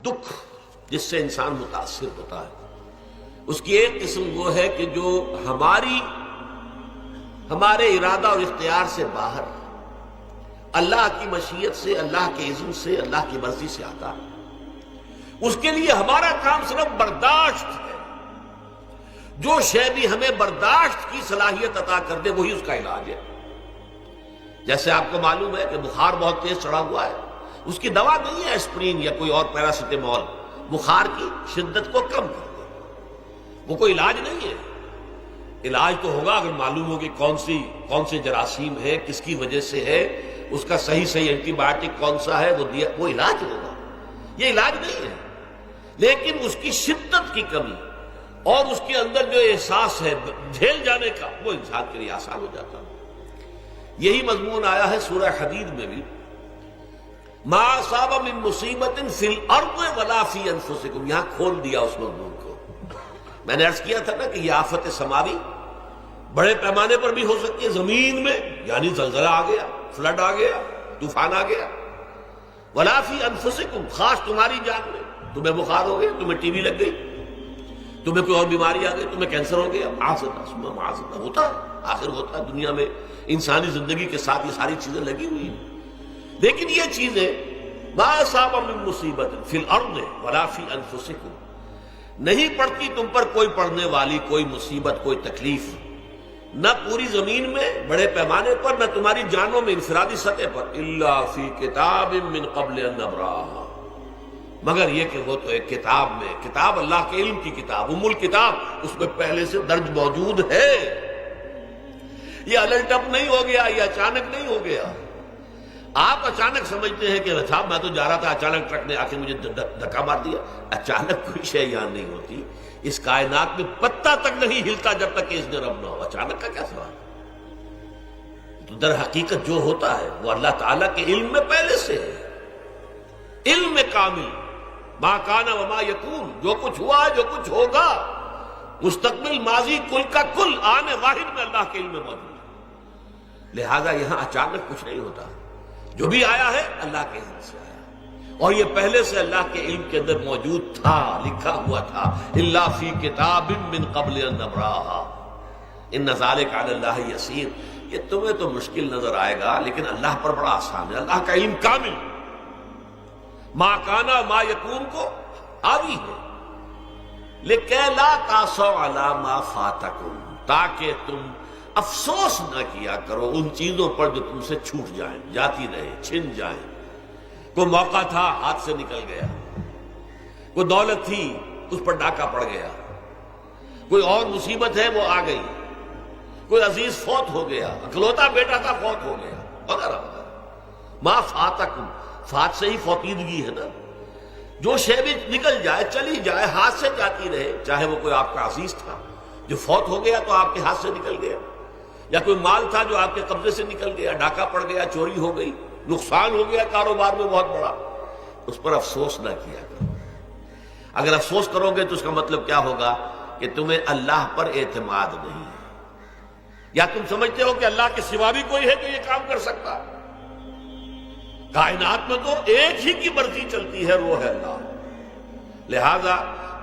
دکھ جس سے انسان متاثر ہوتا ہے اس کی ایک قسم وہ ہے کہ جو ہمارے ارادہ اور اختیار سے باہر اللہ کی مشیت سے، اللہ کے اذن سے، اللہ کی مرضی سے آتا ہے۔ اس کے لیے ہمارا کام صرف برداشت ہے۔ جو شے بھی ہمیں برداشت کی صلاحیت عطا کر دے وہی اس کا علاج ہے۔ جیسے آپ کو معلوم ہے کہ بخار بہت تیز چڑھا ہوا ہے، اس کی دوا نہیں ہے اسپرین یا کوئی اور پیراسیٹامول، بخار کی شدت کو کم کر دے، وہ کوئی علاج نہیں ہے۔ علاج تو ہوگا اگر معلوم ہو کہ کون سے جراثیم ہے، کس کی وجہ سے ہے، اس کا صحیح اینٹی بائیوٹک کون سا ہے، وہ علاج ہوگا۔ یہ علاج نہیں ہے، لیکن اس کی شدت کی کمی اور اس کے اندر جو احساس ہے جھیل جانے کا، وہ انسان کے لیے آسان ہو جاتا ہے۔ یہی مضمون آیا ہے سورہ حدید میں بھی، ما اصاب من مصیبت فی الارض ولا فی انفسکم، یہاں کھول دیا اس مضمون کو۔ میں نے عرض کیا تھا نا کہ یہ آفت سماوی بڑے پیمانے پر بھی ہو سکتی ہے، زمین میں یعنی زلزلہ آ گیا، فلڈ آ گیا، طوفان آ گیا، ولا فی انفسکم، خاص تمہاری جان میں، تمہیں بخار ہو گیا، تمہیں ٹی وی لگ گئی، تمہیں کوئی اور بیماری آ گئی، تمہیں کینسر ہو گیا، معاذ اللہ ہوتا ہے، آخر ہوتا ہے۔ دنیا میں انسانی زندگی کے ساتھ یہ ساری چیزیں لگی ہوئی ہیں، لیکن یہ چیزیں ما اصاب من مصیبت فی الارض ولا فی انفسکم، نہیں پڑتی تم پر کوئی پڑنے والی کوئی مصیبت، کوئی تکلیف، نہ پوری زمین میں بڑے پیمانے پر، نہ تمہاری جانوں میں انفرادی سطح پر، الا فی کتاب من قبل ان نبراہا، مگر یہ کہ وہ تو ایک کتاب میں، کتاب اللہ کے علم کی کتاب، الکتاب، اس میں پہلے سے درج موجود ہے۔ یہ الٹ اپ نہیں ہو گیا، یہ اچانک نہیں ہو گیا۔ آپ اچانک سمجھتے ہیں کہ صاحب میں تو جا رہا تھا، اچانک ٹرک نے آ کے مجھے دھکا مار دیا۔ اچانک کوئی شے یہاں نہیں ہوتی، اس کائنات میں پتہ تک نہیں ہلتا جب تک کہ اس نے رب نہ ہو۔ اچانک کا کیا سوال؟ تو در حقیقت جو ہوتا ہے وہ اللہ تعالیٰ کے علم میں پہلے سے ہے، علم میں کامل، ما کان وما یکون، جو کچھ ہوا جو کچھ ہوگا، مستقبل، ماضی، کل کا کل، آنے واحد میں اللہ کے علم میں موجود ہے۔ لہذا یہاں اچانک کچھ نہیں ہوتا، جو بھی آیا ہے اللہ کے علم سے آیا، اور یہ پہلے سے اللہ کے علم کے اندر موجود تھا، لکھا ہوا تھا، الا فی کتاب من قبل ان نبراہا ان ذلک علی اللہ یسیر۔ یہ تمہیں تو مشکل نظر آئے گا لیکن اللہ پر بڑا آسان ہے، اللہ کا علم کامل، ما کانا ما یکون کو حاوی ہے، لکہ لا تاسوا علی ما فاتکم، تاکہ تم افسوس نہ کیا کرو ان چیزوں پر جو تم سے چھوٹ جائیں، جاتی رہے، چھن جائیں۔ کوئی موقع تھا ہاتھ سے نکل گیا، کوئی دولت تھی اس پر ڈاکہ پڑ گیا، کوئی اور مصیبت ہے وہ آ گئی، کوئی عزیز فوت ہو گیا، اکلوتا بیٹا تھا فوت ہو گیا، وغیرہ وغیرہ۔ ما فاتکم، فات سے ہی فوتیدگی ہے نا، جو شے بھی نکل جائے، چلی جائے، ہاتھ سے جاتی رہے، چاہے وہ کوئی آپ کا عزیز تھا جو فوت ہو گیا تو آپ کے ہاتھ سے نکل گیا، یا کوئی مال تھا جو آپ کے قبضے سے نکل گیا، ڈاکہ پڑ گیا، چوری ہو گئی، نقصان ہو گیا کاروبار میں بہت بڑا، اس پر افسوس نہ کیا کرو۔ اگر افسوس کرو گے تو اس کا مطلب کیا ہوگا کہ تمہیں اللہ پر اعتماد نہیں ہے، یا تم سمجھتے ہو کہ اللہ کے سوا بھی کوئی ہے جو یہ کام کر سکتا۔ کائنات میں تو ایک ہی کی مرضی چلتی ہے، وہ ہے اللہ۔ لہذا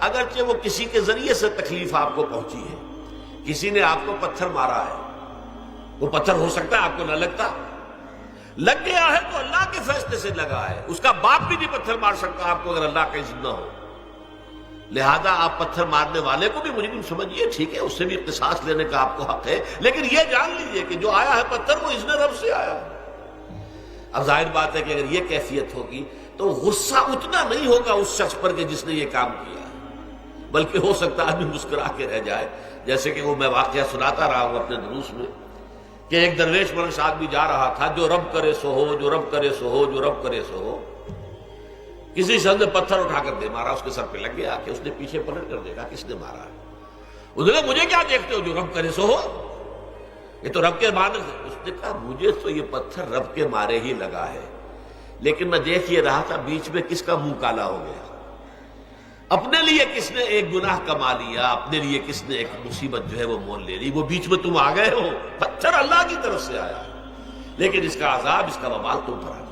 اگرچہ وہ کسی کے ذریعے سے تکلیف آپ کو پہنچی ہے، کسی نے آپ کو پتھر مارا ہے، وہ پتھر ہو سکتا ہے آپ کو نہ لگتا، لگ گیا ہے تو اللہ کے فیصلے سے لگا ہے، اس کا باپ بھی نہیں پتھر مار سکتا آپ کو اگر اللہ کا اذن نہ ہو۔ لہذا آپ پتھر مارنے والے کو بھی مجرم سمجھیے، ٹھیک ہے، اس سے بھی قصاص لینے کا آپ کو حق ہے، لیکن یہ جان لیجئے کہ جو آیا ہے پتھر وہ اذن رب سے آیا ہے۔ اب ظاہر بات ہے کہ اگر یہ کیفیت ہوگی تو غصہ اتنا نہیں ہوگا اس شخص پر کہ جس نے یہ کام کیا ہے، بلکہ ہو سکتا ہے آدمی مسکرا کے رہ جائے، جیسے کہ وہ میں واقعہ سناتا رہا ہوں اپنے دروس میں کہ ایک درویش منش آدمی جا رہا تھا، جو رب کرے سو ہو، جو رب کرے سو ہو، جو رب کرے سو ہو، کسی شخص نے پتھر اٹھا کر دے مارا، اس کے سر پہ لگ گیا کہ اس نے پیچھے پلٹ کر دیکھا کس نے مارا ہے، اس نے کہا مجھے کیا دیکھتے ہو، جو رب کرے سو ہو، یہ تو رب کے معنی سے۔ اس نے کہا مجھے تو یہ پتھر رب کے مارے ہی لگا ہے، لیکن میں دیکھ یہ رہا تھا بیچ میں کس کا منہ کالا ہو گیا، اپنے لیے کس نے ایک گناہ کما لیا، اپنے لیے کس نے ایک مصیبت جو ہے وہ مول لے لی، وہ بیچ میں تم آ گئے ہو۔ پتھر اللہ کی طرف سے آیا، لیکن اس کا عذاب، اس کا وبال تم پر آ جائے۔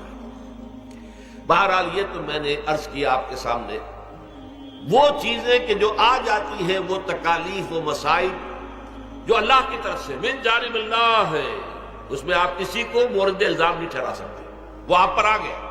بہرحال یہ تو میں نے عرض کیا آپ کے سامنے، وہ چیزیں کہ جو آ جاتی ہیں، وہ تکالیف و مصائب جو اللہ کی طرف سے من جانب اللہ ہے، اس میں آپ کسی کو مورد الزام نہیں ٹھہرا سکتے، وہ آپ پر آ گیا۔